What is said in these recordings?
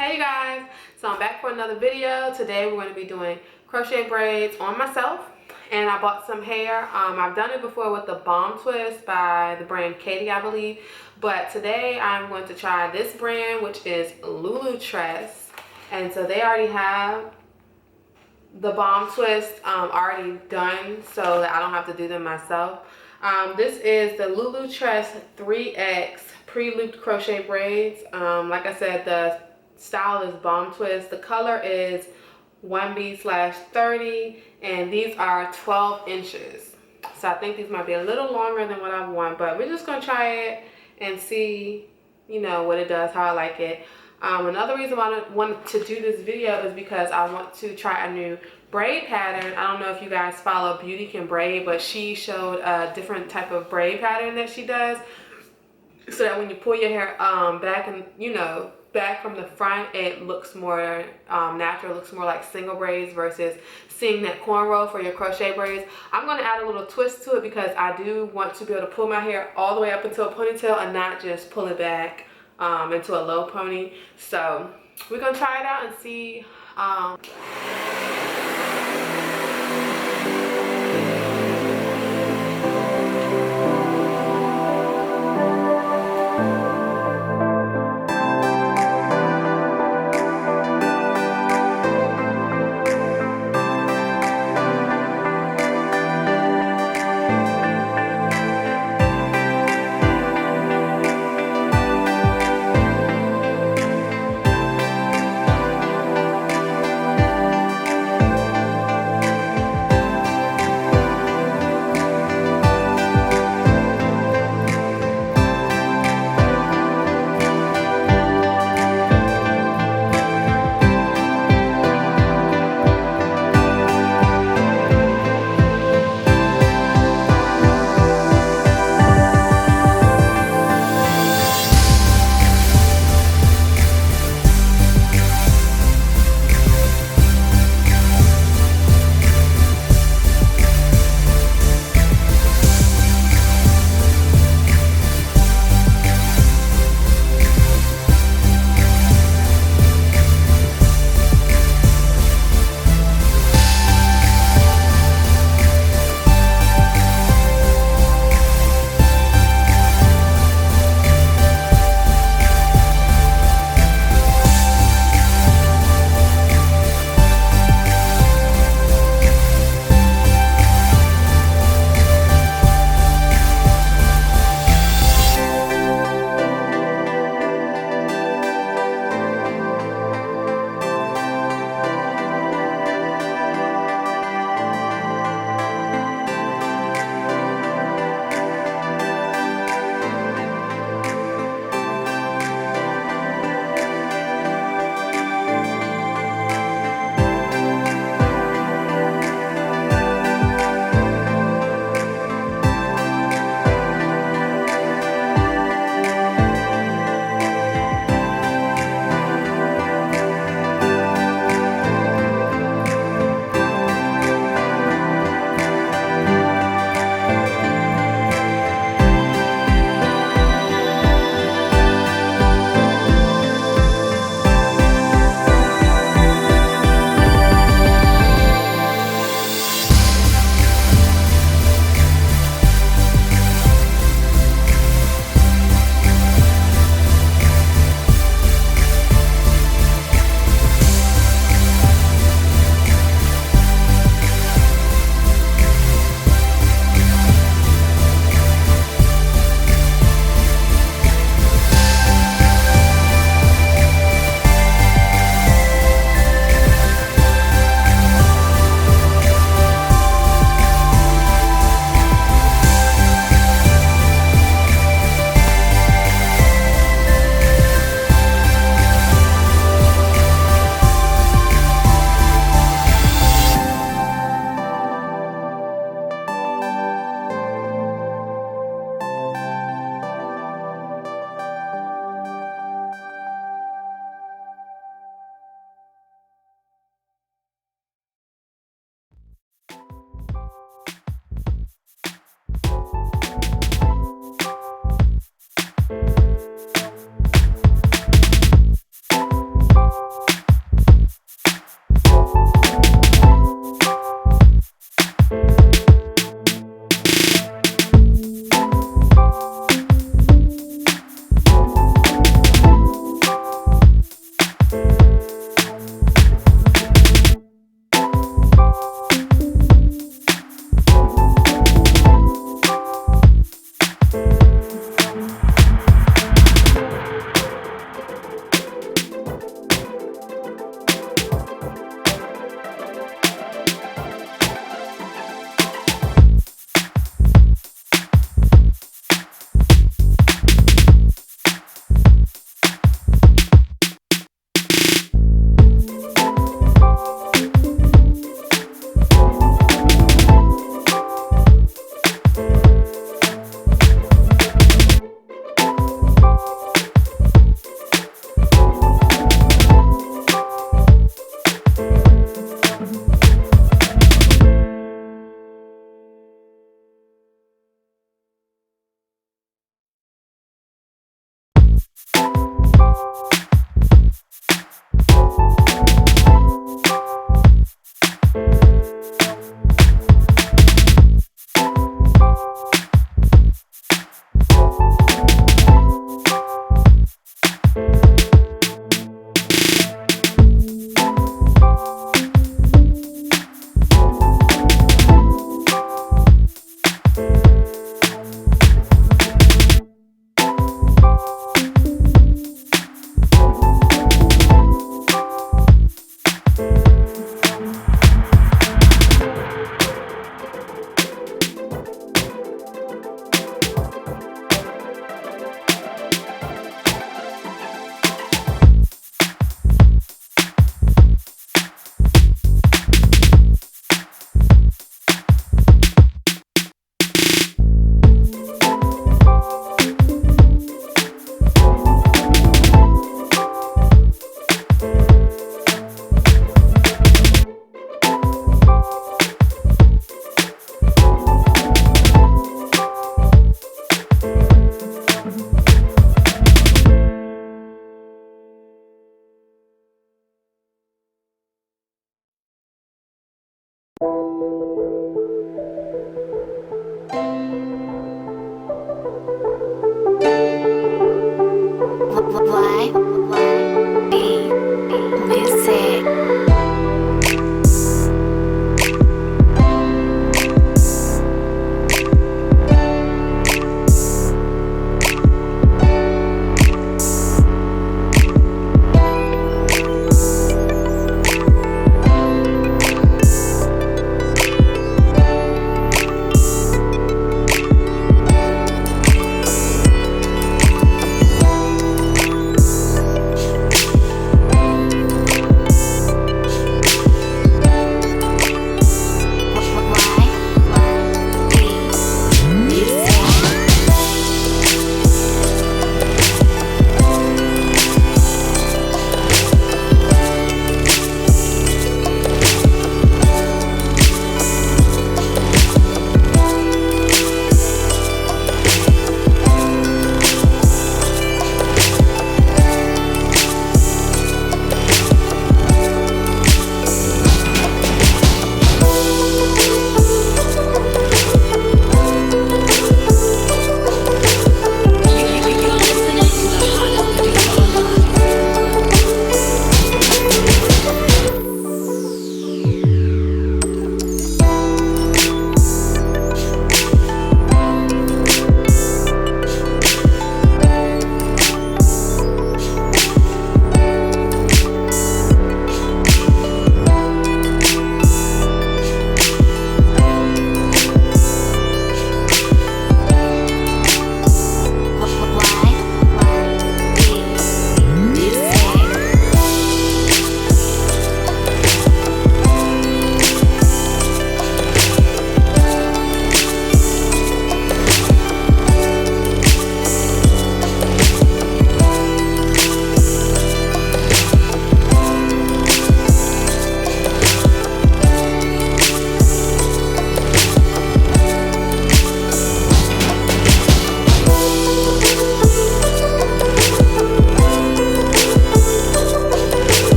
Hey you guys, so I'm back for another video. Today we're going to be doing crochet braids on myself, and I bought some hair. I've done it before with the Bomb Twist by the brand Katie, I believe, but today I'm going to try this brand, which is Lulutress. And so they already have the Bomb Twist already done, so that I don't have to do them myself. This is the Lulutress 3X pre-looped crochet braids. Like I said, the style is Bomb Twist. The color is 1B/30, and these are 12 inches. So I think these might be a little longer than what I want, but we're just gonna try it and see, you know, what it does, how I like it. Another reason why I wanted to do this video is because I want to try a new braid pattern. I don't know if you guys follow Beauty Can Braid, but she showed a different type of braid pattern that she does, so that when you pull your hair back and, you know, back from the front, it looks more natural, looks more like single braids versus seeing that cornrow for your crochet braids. I'm going to add a little twist to it because I do want to be able to pull my hair all the way up into a ponytail and not just pull it back into a low pony. So we're going to try it out and see.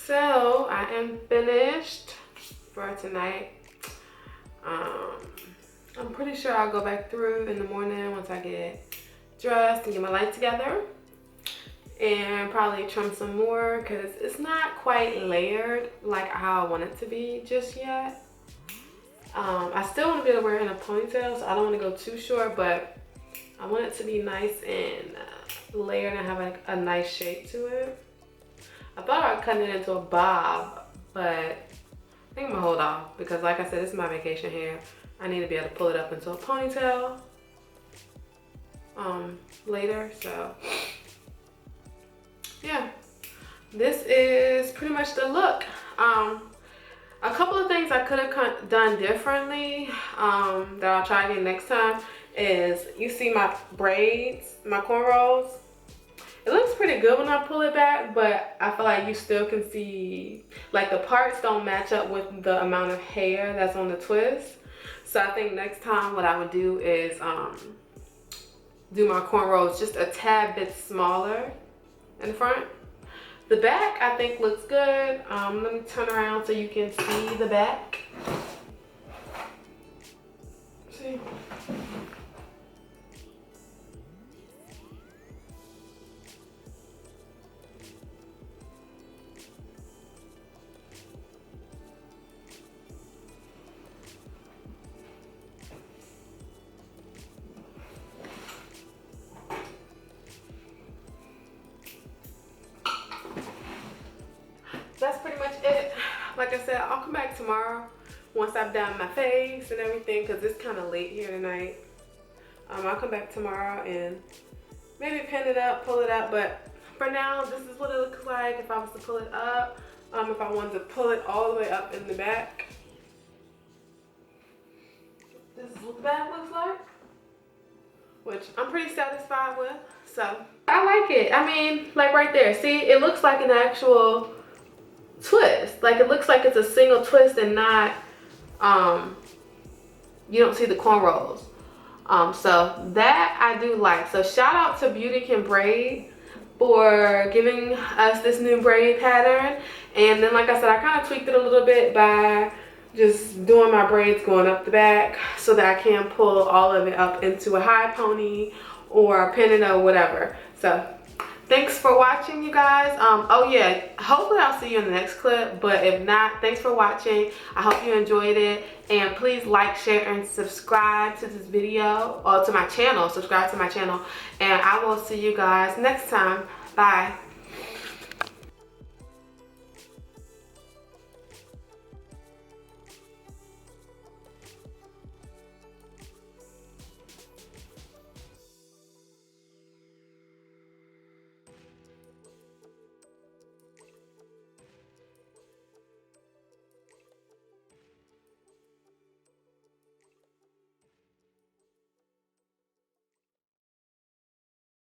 So I am finished for tonight. I'm pretty sure I'll go back through in the morning once I get dressed and get my life together, and probably trim some more because it's not quite layered like how I want it to be just yet. I still want to be able to wear it in a ponytail, so I don't want to go too short, but I want it to be nice and layered and have like a nice shape to it. I thought I'd cut it into a bob, but I think I'm gonna hold off because, like I said, this is my vacation hair. I need to be able to pull it up into a ponytail later. So yeah, this is pretty much the look. A couple of things I could have done differently that I'll try again next time is, you see my braids, my cornrows. It looks pretty good when I pull it back, but I feel like you still can see, like, the parts don't match up with the amount of hair that's on the twist. So I think next time what I would do is do my cornrows just a tad bit smaller in the front. The back I think looks good. Let me turn around so you can see the back. See? That's pretty much it. Like I said, I'll come back tomorrow once I've done my face and everything, because it's kind of late here tonight. I'll come back tomorrow and maybe pin it up, pull it up, but for now, this is what it looks like if I was to pull it up. If I wanted to pull it all the way up in the back, this is what the back looks like, which I'm pretty satisfied with. So I like it. I mean, like right there, see, it looks like an actual twist. Like, it looks like it's a single twist and not you don't see the cornrows. So that I do like. So shout out to Beauty Can Braid for giving us this new braid pattern. And then, like I said, I kind of tweaked it a little bit by just doing my braids going up the back so that I can pull all of it up into a high pony or pin it or whatever. So thanks for watching, you guys. Oh yeah, hopefully I'll see you in the next clip, but if not, thanks for watching. I hope you enjoyed it, and please like, share, and subscribe to this video, or to my channel. Subscribe to my channel, and I will see you guys next time. Bye.